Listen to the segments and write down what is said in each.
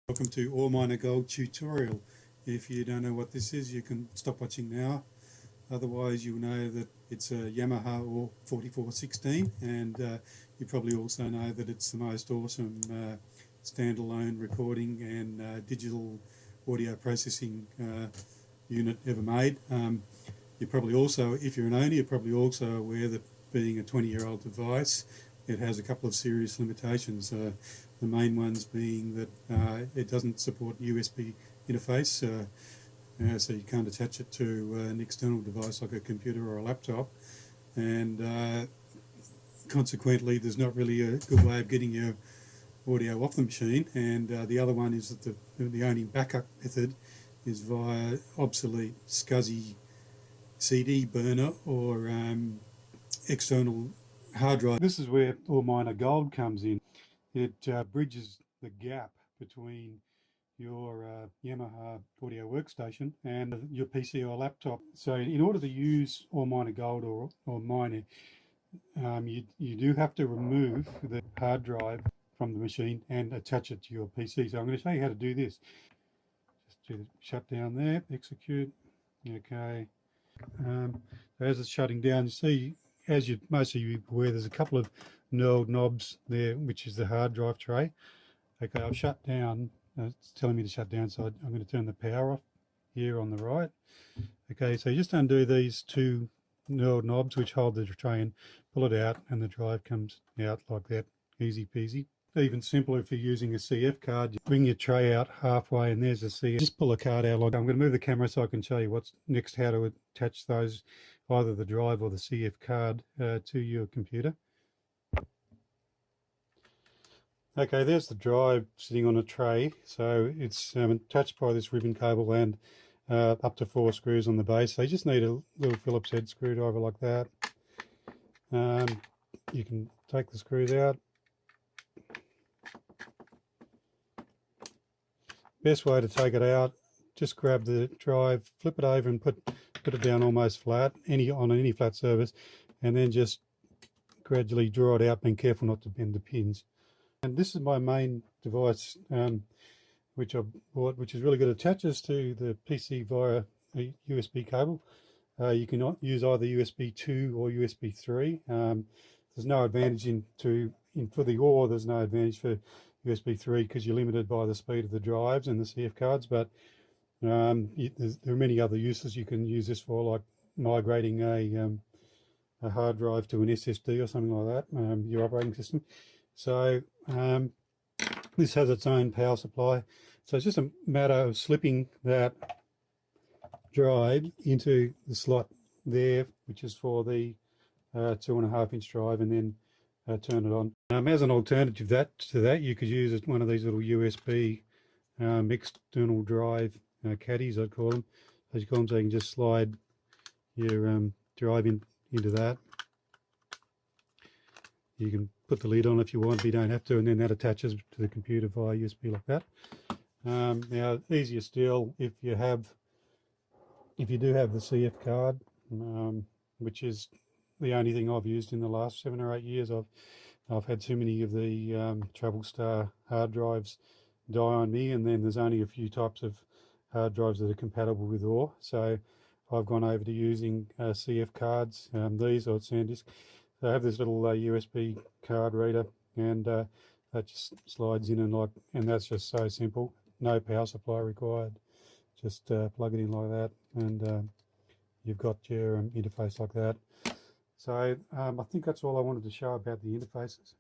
Welcome to AWMiner Gold tutorial. If you don't know what this is, you can stop watching now. Otherwise, you'll know that it's a Yamaha AW4416, and you probably also know that it's the most awesome standalone recording and digital audio processing unit ever made. You're probably also, if you're an owner, you're probably also aware that being a 20-year-old device, it has a couple of serious limitations. The main ones being that it doesn't support USB interface, so you can't attach it to an external device like a computer or a laptop, and consequently there's not really a good way of getting your audio off the machine. And the other one is that the only backup method is via obsolete SCSI CD burner or external hard drive. This is where AWMiner Gold comes in. It bridges the gap between your Yamaha audio workstation and your PC or laptop. So in order to use AWMiner Gold or Miner, you do have to remove the hard drive from the machine and attach it to your PC. So I'm going to show you how to do this. Just do the shutdown there, execute. Okay. As it's shutting down, you see, as most of you aware, there's a couple of knurled knobs there, which is the hard drive tray. Okay, I've shut down. It's telling me to shut down, so I'm going to turn the power off here on the right. Okay, so you just undo these two knurled knobs which hold the tray and pull it out, and the drive comes out like that. Easy peasy. Even simpler if you're using a CF card. You bring your tray out halfway and there's a CF. Just pull the card out. Like I'm going to move the camera so I can show you what's next, how to attach those, either the drive or the CF card to your computer. Okay, there's the drive sitting on a tray. So it's attached by this ribbon cable and up to 4 screws on the base. So you just need a little Phillips head screwdriver like that. You can take the screws out. Best way to take it out, just grab the drive, flip it over and put it down almost flat, on any flat surface, and then just gradually draw it out, being careful not to bend the pins. And this is my main device, which I bought, which is really good. It attaches to the PC via a USB cable. You can use either USB 2 or USB 3. There's no advantage for the OR. There's no advantage for USB 3 because you're limited by the speed of the drives and the CF cards, but there are many other uses you can use this for, like migrating a hard drive to an SSD or something like that, your operating system. So this has its own power supply, so it's just a matter of slipping that drive into the slot there, which is for the 2.5-inch drive, and then turn it on. As an alternative to that, you could use one of these little USB external drive caddies, I'd call them. As you call them, so you can just slide your drive into that. You can put the lid on if you want, but you don't have to, and then that attaches to the computer via USB like that. Now, easier still if you do have the CF card, which is the only thing I've used in the last 7 or 8 years. I've had too many of the Travel Star hard drives die on me, and then there's only a few types of hard drives that are compatible with OR. So I've gone over to using CF cards, these or SanDisk. So I have this little USB card reader, and that just slides in, and that's just so simple. No power supply required. Just plug it in like that, and you've got your interface like that. So I think that's all I wanted to show about the interfaces.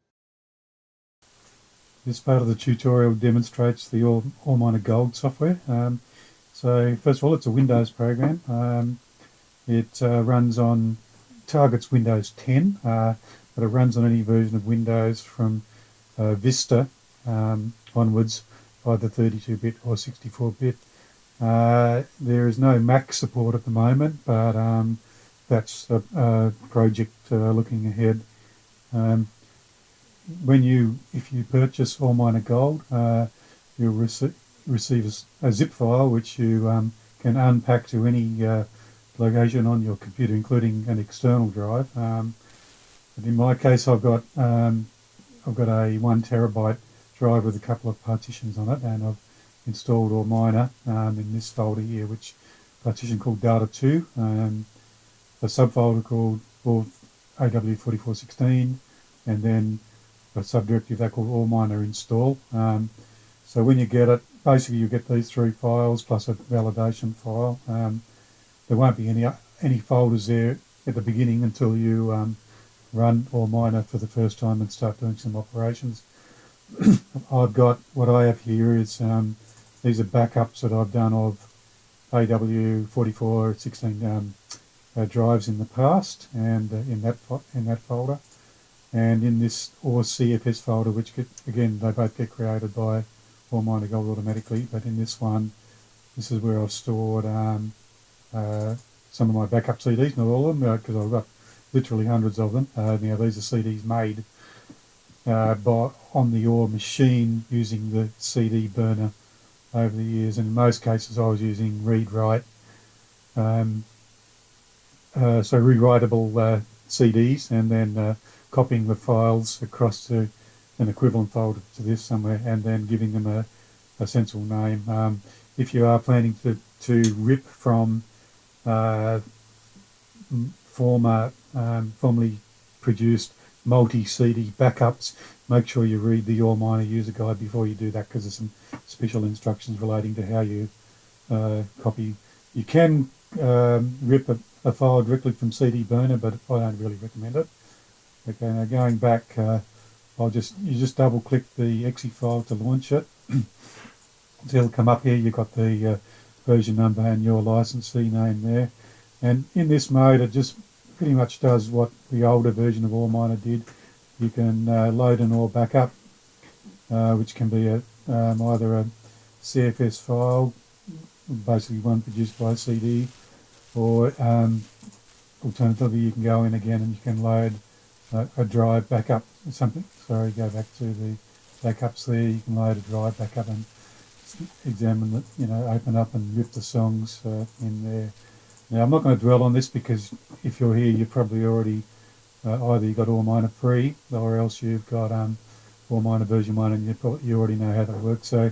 This part of the tutorial demonstrates the AWMiner Gold software. So first of all, it's a Windows program. It targets Windows 10, but it runs on any version of Windows from Vista onwards, either 32-bit or 64-bit. There is no Mac support at the moment, but that's a project looking ahead. If you purchase AWMiner Gold, you'll receive a zip file which you can unpack to any location on your computer, including an external drive. But in my case, I've got a 1 terabyte drive with a couple of partitions on it, and I've installed AWMiner in this folder here, which partition called data 2, a subfolder called AW4416, and then a subdirectory that called AWMiner install. So when you get it, basically you get these 3 files plus a validation file. There won't be any folders there at the beginning until you run AWMiner for the first time and start doing some operations. I've got, what I have here is, these are backups that I've done of AW4416 drives in the past, and in that folder, and in this or CFS folder, which again they both get created by AWMiner Gold automatically. But in this one, this is where I've stored some of my backup CDs, not all of them, because I've got literally hundreds of them. Now these are CDs made on the AW machine using the CD burner over the years, and in most cases I was using read-write. So rewritable CDs, and then copying the files across to an equivalent folder to this somewhere, and then giving them a sensible name. If you are planning to rip from formerly produced multi-CD backups, make sure you read the AWMiner user guide before you do that, because there's some special instructions relating to how you copy. You can rip a file directly from CD burner, but I don't really recommend it. Okay, now going back, you just double click the exe file to launch it. So it'll come up here. You've got the version number and your licensee name there, and in this mode it just pretty much does what the older version of AWMiner did. You can load an AW backup, which can be either a CFS file, basically one produced by CD, or alternatively you can go in again and you can load a drive backup or something. Sorry, go back to the backups there. You can load a drive backup and examine it, open up and rip the songs in there. Now I'm not going to dwell on this, because if you're here you've probably already either you've got AWMiner free, or else you've got AWMiner version 1 and you already know how that works. So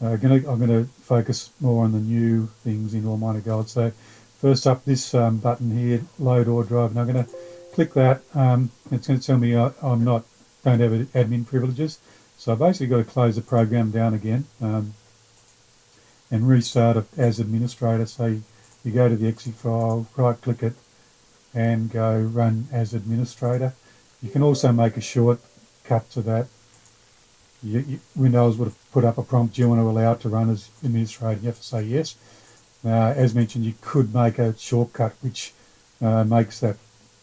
I'm going to focus more on the new things in AWMiner Gold. So first up, this button here, load AW drive, and I'm going to click that. It's going to tell me I don't have admin privileges, so I basically got to close the program down again and restart it as administrator. So you go to the exe file, right click it, and go run as administrator. You can also make a shortcut to that. Windows would have put up a prompt, do you want to allow it to run as administrator? You have to say yes. As mentioned, you could make a shortcut which makes that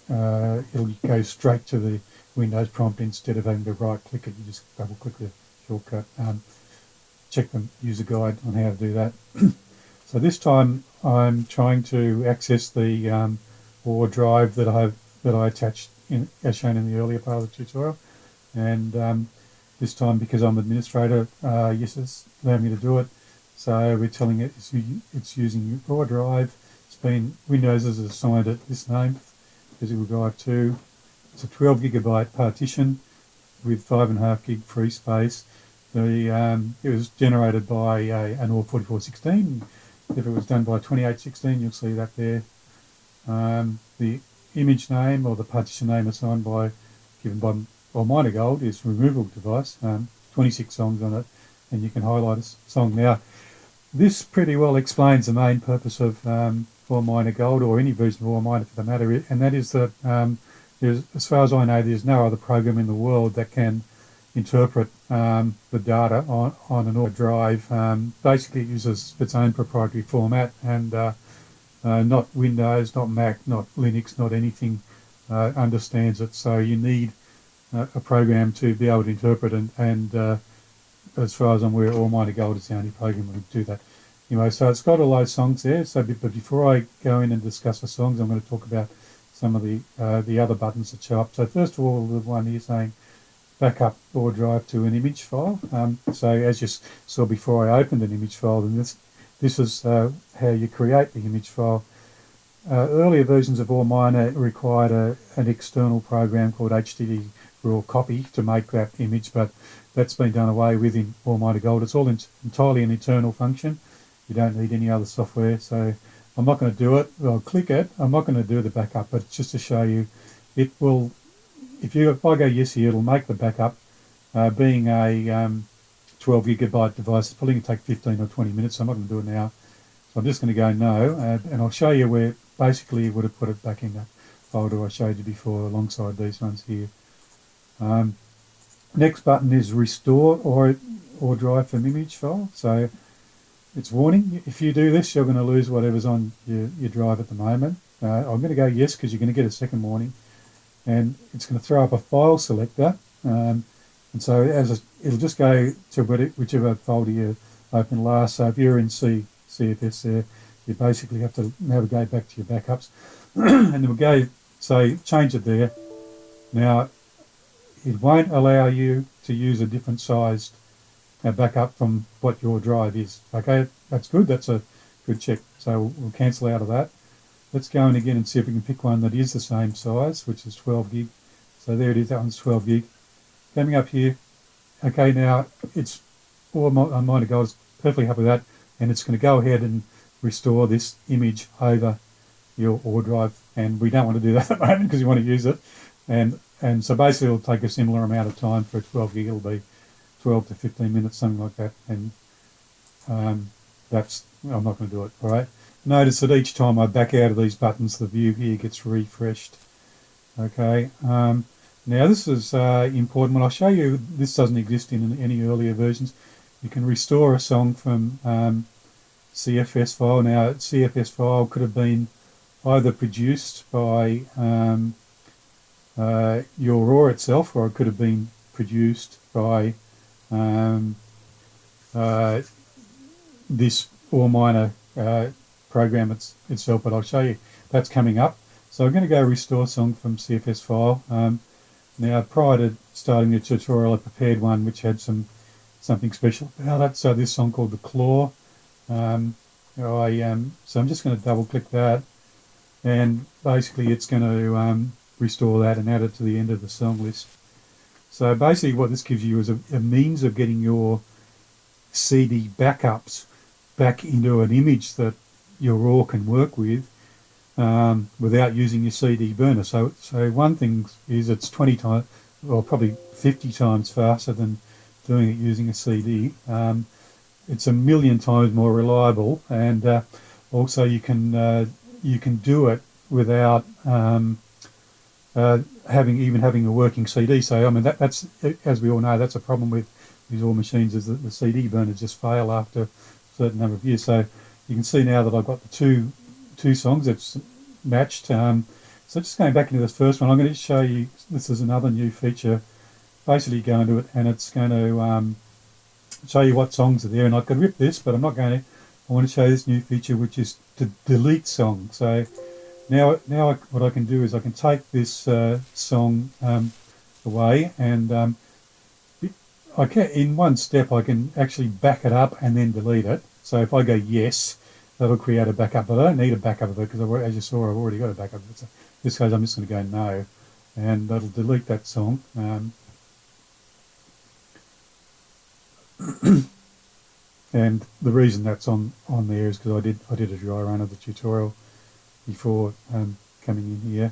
it'll go straight to the Windows prompt instead of having to right click it. You just double click the shortcut. Check the user guide on how to do that. So this time I'm trying to access the AW drive that I attached as shown in the earlier part of the tutorial, and this time, because I'm administrator, yes, it's allowed me to do it. So we're telling it it's using AW drive. Windows has assigned it this name, physical drive 2. It's a 12 gigabyte partition with 5.5 gig free space. It was generated by an AW4416. If it was done by 2816, you'll see that there. The image name, or the partition name given by AWMiner Gold, is removable device. 26 songs on it, and you can highlight a song. Now, this pretty well explains the main purpose of AWMiner Gold, or any version of AWMiner for the matter, and that is that, as far as I know, there's no other program in the world that can interpret the data on an AW drive. Basically, it uses its own proprietary format, and not Windows, not Mac, not Linux, not anything understands it. So you need a program to be able to interpret, and as far as I'm aware, AWMiner Gold is the only program that would do that. Anyway, so it's got all those songs there. So, but before I go in and discuss the songs, I'm going to talk about some of the other buttons that show up. So first of all, the one here saying backup AW drive to an image file. So as you saw before, I opened an image file, and this is how you create the image file. Earlier versions of AWMiner required an external program called HDD raw copy to make that image, but that's been done away with in AWMiner Gold. It's all entirely an internal function. You don't need any other software, so I'm not going to do it. I'll click it. I'm not going to do the backup, but just to show you, it will. If I go yes here, it'll make the backup. Being a 12 gigabyte device, it's probably going to take 15 or 20 minutes, so I'm not going to do it now. So I'm just going to go no, and I'll show you where basically you would have put it back in that folder I showed you before alongside these ones here. Next button is restore or drive from image file. So it's warning, if you do this, you're going to lose whatever's on your drive at the moment. I'm going to go yes because you're going to get a second warning, and it's going to throw up a file selector. And so it'll just go to whichever folder you open last. So if you're in CFS there, you basically have to navigate back to your backups. And we'll go, say, change it there. Now, it won't allow you to use a different sized backup from what your drive is. Okay, that's good. That's a good check. So we'll cancel out of that. Let's go in again and see if we can pick one that is the same size, which is 12 gig. So there it is. That one's 12 gig. Coming up here. Okay, now it's AWMiner Gold is perfectly happy with that, and it's going to go ahead and restore this image over your OR drive, and we don't want to do that at the moment because you want to use it, and so basically it'll take a similar amount of time. For a 12 gig, it'll be 12 to 15 minutes, something like that, and I'm not going to do it. All right. Notice that each time I back out of these buttons, the view here gets refreshed. Okay. Now this is important. When I'll show you, this doesn't exist in any earlier versions. You can restore a song from CFS file. Now, CFS file could have been either produced by your RAW itself, or it could have been produced by this AWMiner program itself, but I'll show you that's coming up. So I'm going to go restore song from CFS file. Now, prior to starting the tutorial, I prepared one which had something special about it. So this song called The Claw. So I'm just going to double click that, and basically it's going to restore that and add it to the end of the song list. So basically what this gives you is a means of getting your CD backups back into an image that your RAW can work with without using your CD burner. So one thing is it's 20 times, or probably 50 times faster than doing it using a CD. It's a million times more reliable, and also you can do it without having a working CD. So I mean that's, as we all know, that's a problem with these all machines, is that the CD burners just fail after a certain number of years. So you can see now that I've got the two songs that's matched. So just going back into this first one, I'm going to show you, this is another new feature. Basically go into it and it's going to show you what songs are there, and I could rip this, but I'm not going to. I want to show you this new feature, which is to delete songs. So now what I can do is I can take this song away, and I can, in one step, I can actually back it up and then delete it. So if I go yes, that'll create a backup, but I don't need a backup of it because, as you saw, I've already got a backup of it. So in this case, I'm just going to go no, and that'll delete that song. And the reason that's on there is because I did a dry run of the tutorial before coming in here.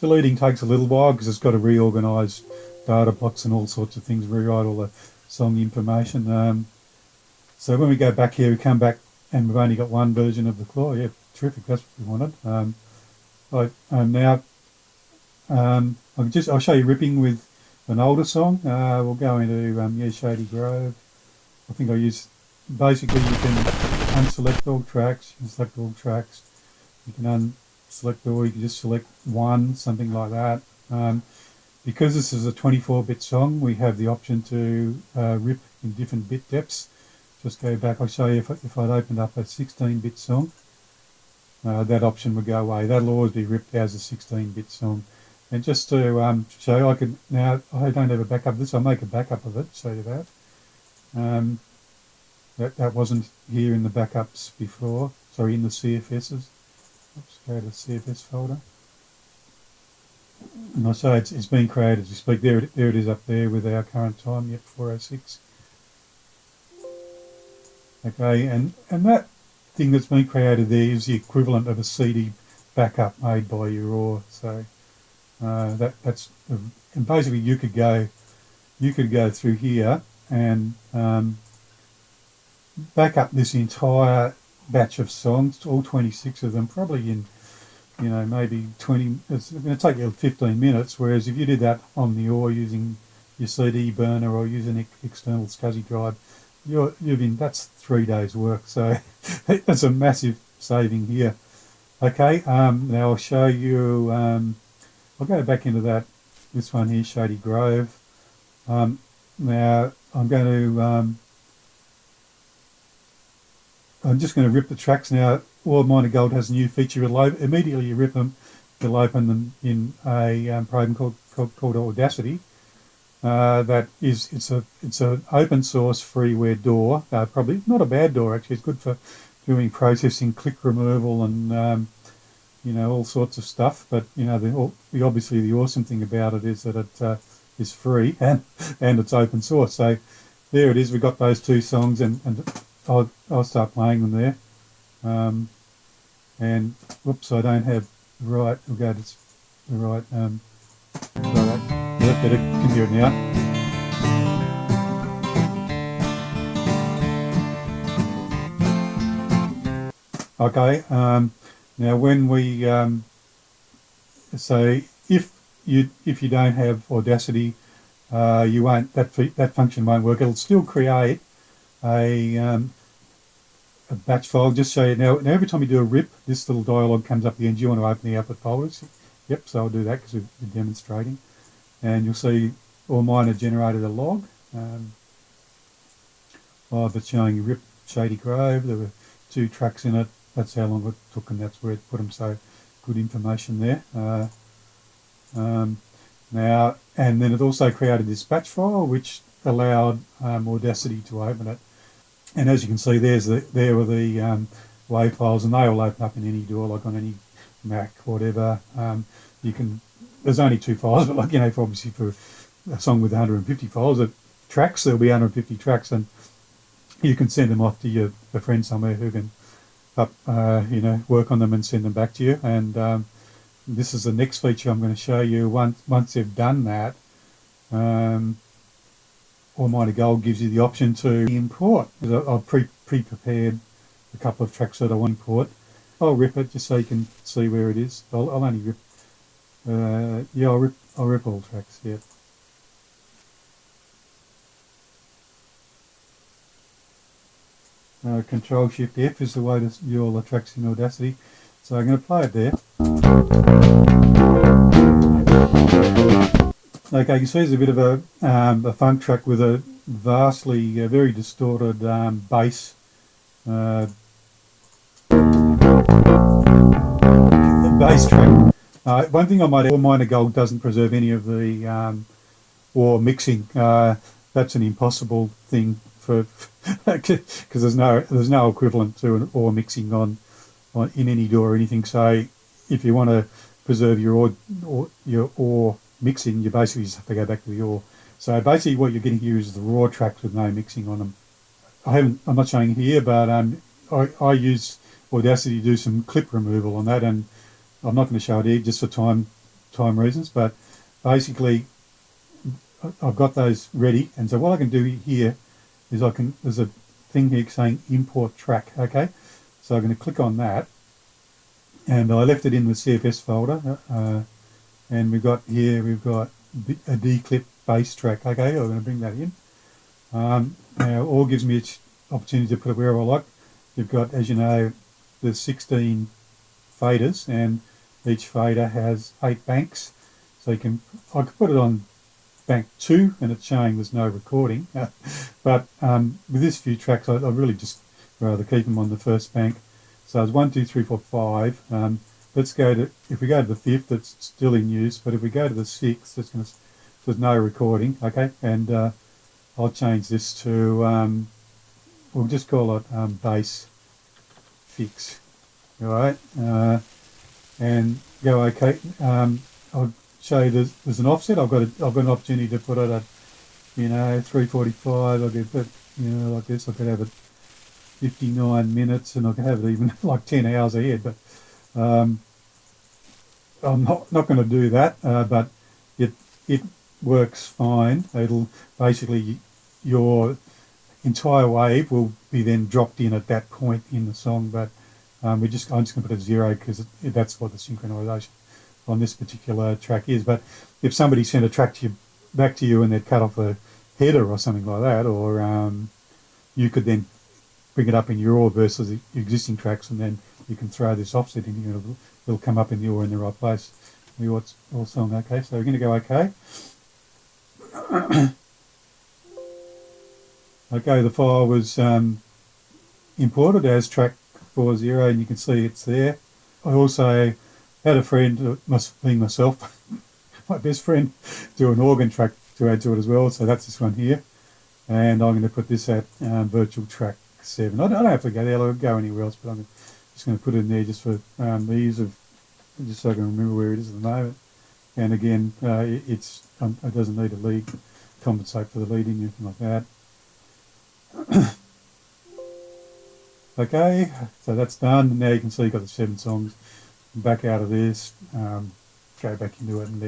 Deleting takes a little while because it's got to reorganise data blocks and all sorts of things, rewrite all the song information. So when we go back here, we come back and we've only got one version of the Claw. Yeah, terrific, that's what we wanted. Now I'll show you ripping with an older song. We'll go into Shady Grove. I think I use, basically you can unselect all tracks, you can select all tracks, you can unselect all, you can just select one, something like that. Because this is a 24-bit song, we have the option to rip in different bit depths. Just go back, I'll show you if I'd opened up a 16-bit song, that option would go away. That'll always be ripped as a 16-bit song. And just to show you, now I don't have a backup of this, I'll make a backup of it, show you that. That wasn't here in the backups before, sorry, in the CFSs. Oops, go to the CFS folder. And I say it's been created as we speak. There it is up there with our current time, yep, 4:06. Okay, and that thing that's been created there is the equivalent of a CD backup made by your raw. So that's and basically you could go through here and back up this entire batch of songs, all 26 of them, probably in, you know, maybe 20. It's going to take you 15 minutes. Whereas if you did that on the AW using your CD burner or using an external SCSI drive, that's 3 days work. So that's a massive saving here. Okay, now I'll show you. I'll go back into this one here, Shady Grove. Now I'm going to. I'm just going to rip the tracks now. AWMiner Gold has a new feature. Immediately you rip them, you'll open them in a program called Audacity. It's an open source freeware DAW. Probably not a bad DAW actually. It's good for doing processing, click removal, and you know, all sorts of stuff. But you know, obviously the awesome thing about it is that it is free and it's open source. So there it is. We've got those two songs, and I'll start playing them there. And whoops, I don't have the right. We'll go to the right. Yeah, better can hear it now. Okay. Now when we so if you don't have Audacity, you won't that function won't work. It'll still create a batch file. Just show you now. Every time you do a rip, this little dialog comes up at the end. Do you want to open the output folders? Yep. So I'll do that because we're demonstrating, and you'll see AWMiner generated a log. It's showing you rip Shady Grove. There were 2 tracks in it. That's how long it took, and that's where it put them. So good information there. Now, and then it also created this batch file, which allowed Audacity to open it. And as you can see, there were the WAV files, and they will open up in any DAW, like on any Mac, whatever. There's only 2 files, but like, you know, obviously for a song with 150 files, tracks, there'll be 150 tracks, and you can send them off to a friend somewhere who can you know, work on them and send them back to you. And this is the next feature I'm going to show you. Once they've done that, AWMiner Gold gives you the option to import. I've pre-prepared a couple of tracks that I want to import. I'll rip it just so you can see where it is. I'll only rip. Yeah, I'll rip all tracks. Yeah. Control Shift F is the way to view all the tracks in Audacity. So I'm going to play it there. Okay, you can see there's a bit of a funk track with a vastly, very distorted bass. Bass track. One thing I might add, AWMiner Gold doesn't preserve any of the or mixing. That's an impossible thing for because there's no equivalent to an or mixing on in any DAW or anything. So if you want to preserve your or mixing, you basically just have to go back to the or. So basically what you're getting here is the raw tracks with no mixing on them. I'm not showing it here, but I use Audacity to do some clip removal on that, and I'm not going to show it here just for time reasons, but basically I've got those ready, and so what I can do here is there's a thing here saying import track. Okay, so I'm going to click on that, and I left it in the CFS folder, and we've got a declip bass track. Okay, I'm going to bring that in. Now all gives me an opportunity to put it wherever I like. You've got, as you know, there's 16 faders, and each fader has 8 banks. So I could put it on bank 2, and it's showing there's no recording. But with this few tracks, I really just rather keep them on the first bank. So it's 1, 2, 3, 4, 5. Let's go to, if we go to the 5th, it's still in use. But if we go to the 6th, there's no recording. Okay, and I'll change this to, we'll just call it bass fix. All right. and go okay. I'll show you there's an offset. I've got an opportunity to put it at 3:45. I could put like this. I could have it 59 minutes, and I could have it even like 10 hours ahead. But I'm not going to do that. But it works fine. It'll basically your entire wave will be then dropped in at that point in the song. But I'm just going to put it 0 because that's what the synchronization on this particular track is. But if somebody sent a track back to you and they'd cut off a header or something like that, or you could then bring it up in your AW versus the existing tracks, and then you can throw this offset in here. It'll come up in the AW in the right place. We all song okay, so we're going to go okay. Okay, the file was imported as track 40, and you can see it's there. I also had a friend, being myself, my best friend, do an organ track to add to it as well. So that's this one here, and I'm going to put this at virtual track 7. I don't have to go there; I'll go anywhere else, but I'm just going to put it in there just for the ease of, just so I can remember where it is at the moment. And again, it doesn't need a lead compensate for the leading, anything like that. Okay, so that's done. Now you can see you've got the 7 songs. Back out of this, go back into it, and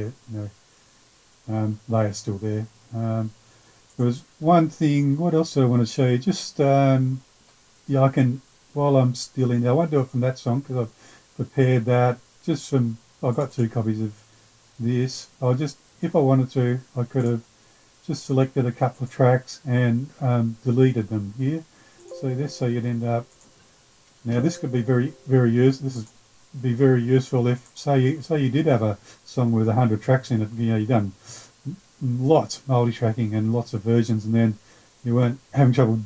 they are still there. There was one thing. What else do I want to show you? Just I can, while I'm still in there, I won't do it from that song because I've prepared that. Just from, I've got 2 copies of this. I'll just, if I wanted to, I could have just selected a couple of tracks and deleted them here. See this, so you'd end up. Now this could be very useful. This is be very useful if say you did have a song with 100 tracks in it. You've done lots multi-tracking and lots of versions, and then you weren't having trouble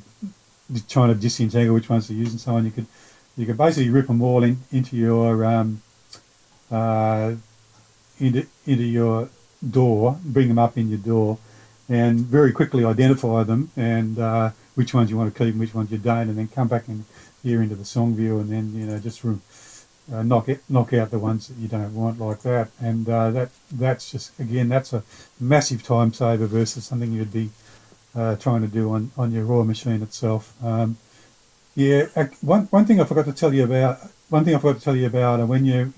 trying to disentangle which ones to use and so on. You could basically rip them all into your into your DAW, bring them up in your DAW, and very quickly identify them and which ones you want to keep and which ones you don't, and then come back in here into the song view, and then just knock out the ones that you don't want like that. And that's just, again, that's a massive time saver versus something you'd be trying to do on your raw machine itself. One thing I forgot to tell you about. When you're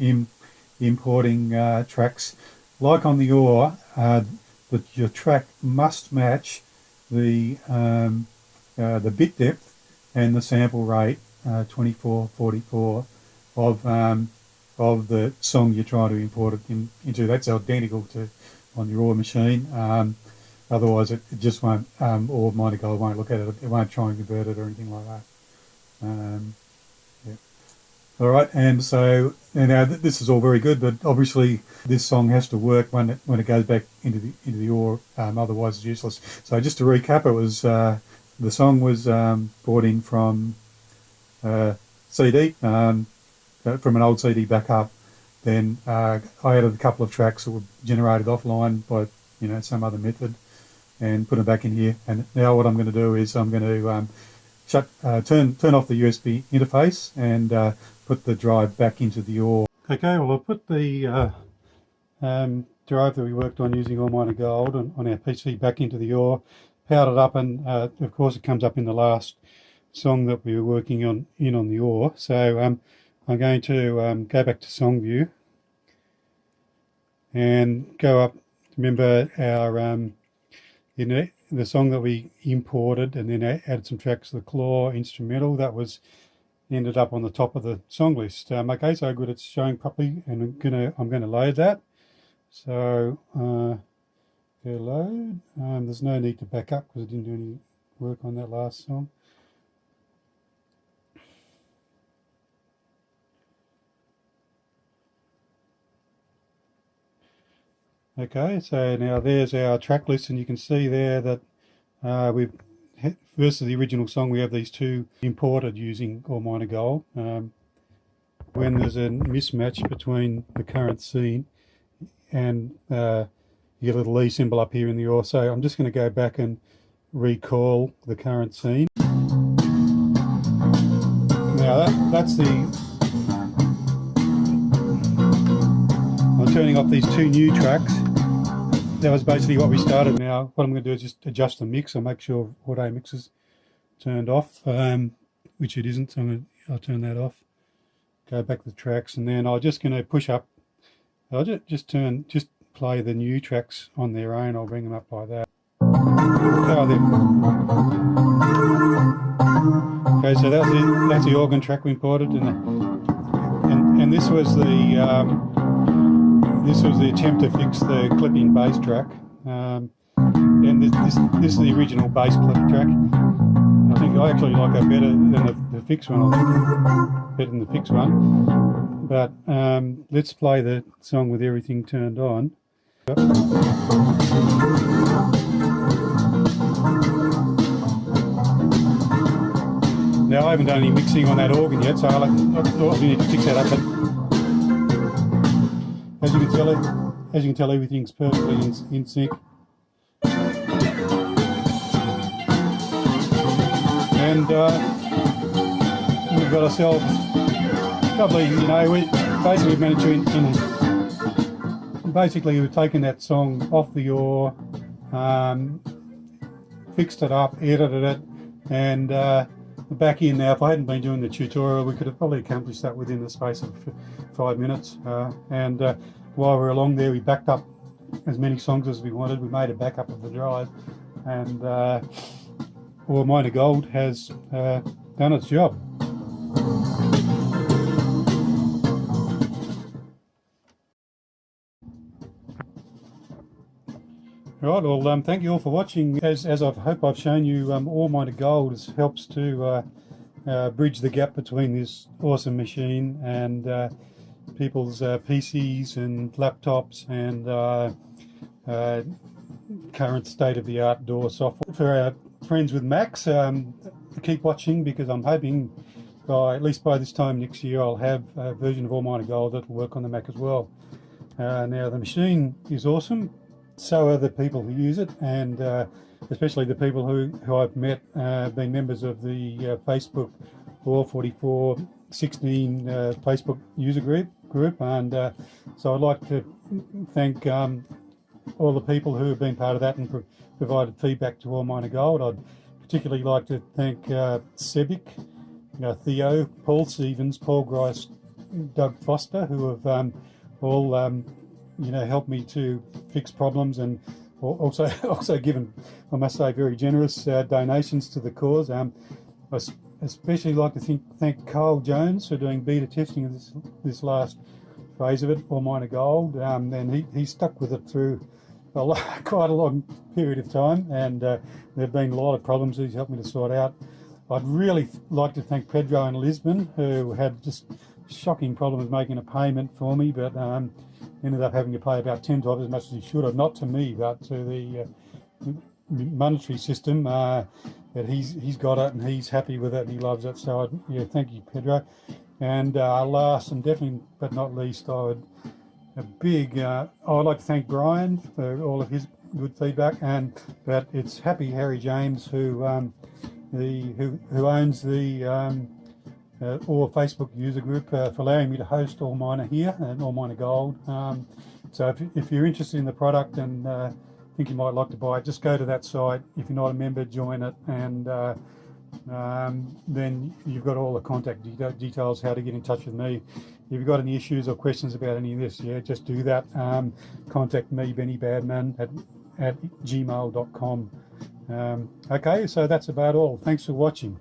importing tracks, like on the AW, that your track must match the bit depth and the sample rate, 2444 of the song you're trying to import it into. That's identical to on your AW machine. Otherwise, it just won't. AWMiner Gold won't look at it. It won't try and convert it or anything like that. All right, and so now this is all very good, but obviously this song has to work when it goes back into the AW. Otherwise, it's useless. So just to recap, it was the song was brought in from CD, from an old CD backup. Then I added a couple of tracks that were generated offline by some other method, and put them back in here. And now what I'm going to do is I'm going to turn off the USB interface and put the drive back into the AW. Okay, well, I'll put the drive that we worked on using AWMiner Gold on our PC back into the AW, powered it up, and of course it comes up in the last song that we were working on the AW. So I'm going to go back to song view and go up. Remember our the song that we imported, and then added some tracks to the claw instrumental that was ended up on the top of the song list. Okay, so good, it's showing properly, and I'm gonna load that. So go load. There's no need to back up because I didn't do any work on that last song. Okay, so now there's our track list, and you can see there that we've versus the original song, we have these 2 imported using AWMiner Gold. When there's a mismatch between the current scene and you get a little E symbol up here in the AW. So I'm just going to go back and recall the current scene. Now that's the turning off these 2 new tracks. That was basically what we started. Now what I'm going to do is just adjust the mix. I'll make sure auto mix is turned off, which it isn't, so I'll turn that off. Go back to the tracks, and then I'm just going to push up. I'll just play the new tracks on their own. I'll bring them up like that. Okay, so that's the organ track we imported, and this was the attempt to fix the clipping bass track. And this is the original bass clip track. I think I actually like it better than the fixed one. I think better than the fixed one. But let's play the song with everything turned on. Now I haven't done any mixing on that organ yet, so I'll need to fix that up. But as you can tell, everything's perfectly in sync. And we've got ourselves probably, we've managed to basically we've taken that song off the yaw, fixed it up, edited it, and back in now. If I hadn't been doing the tutorial, we could have probably accomplished that within the space of 5 minutes. And while we were along there, we backed up as many songs as we wanted. We made a backup of the drive, and AWMiner Gold has done its job. Right, well, thank you all for watching. As I hope I've shown you, AWMiner Gold helps to bridge the gap between this awesome machine and people's PCs and laptops and current state-of-the-art DAW software. For our friends with Macs, keep watching, because I'm hoping at least by this time next year I'll have a version of AWMiner Gold that will work on the Mac as well. Now the machine is awesome. So are the people who use it, and especially the people who I've met, been members of the Facebook AW4416 Facebook user group, and so I'd like to thank all the people who have been part of that and provided feedback to AWMiner Gold. I'd particularly like to thank Sebic, Theo, Paul Stevens, Paul Grice, Doug Foster, who have all helped me to fix problems, and also given, I must say, very generous donations to the cause. I especially like to thank Carl Jones for doing beta testing of this last phase of it, AWMiner Gold, and he stuck with it through quite a long period of time, and there have been a lot of problems he's helped me to sort out. I'd really like to thank Pedro in Lisbon, who had just shocking problems making a payment for me, but ended up having to pay about 10 times as much as he should have, not to me, but to the monetary system. That he's got it, and he's happy with it, and he loves it. So thank you, Pedro. And last and definitely but not least, I would like to thank Brian for all of his good feedback, and that it's Happy Harry James who owns the or Facebook user group, for allowing me to host AWMiner here and AWMiner Gold. So if you're interested in the product and think you might like to buy it, just go to that site. If you're not a member, join it, and then you've got all the contact details, how to get in touch with me. If you've got any issues or questions about any of this, just do that. Contact me, Benny Badman, at gmail.com. Okay, so that's about all. Thanks for watching.